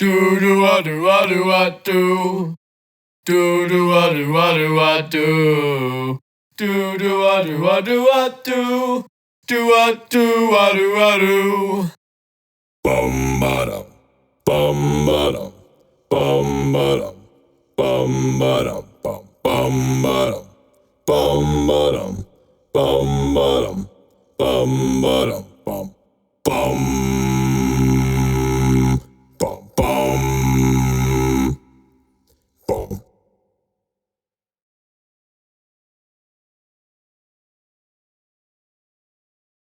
Do do a do a do a do. Do do a do a do a do. Do do a do a do a do. Do a do a do a do. Bum ba dum. Bum ba dum. Bum ba dum. Bum ba dum. Bum ba dum. Bum ba dum. Bum ba dum. Bum ba dum. Bum.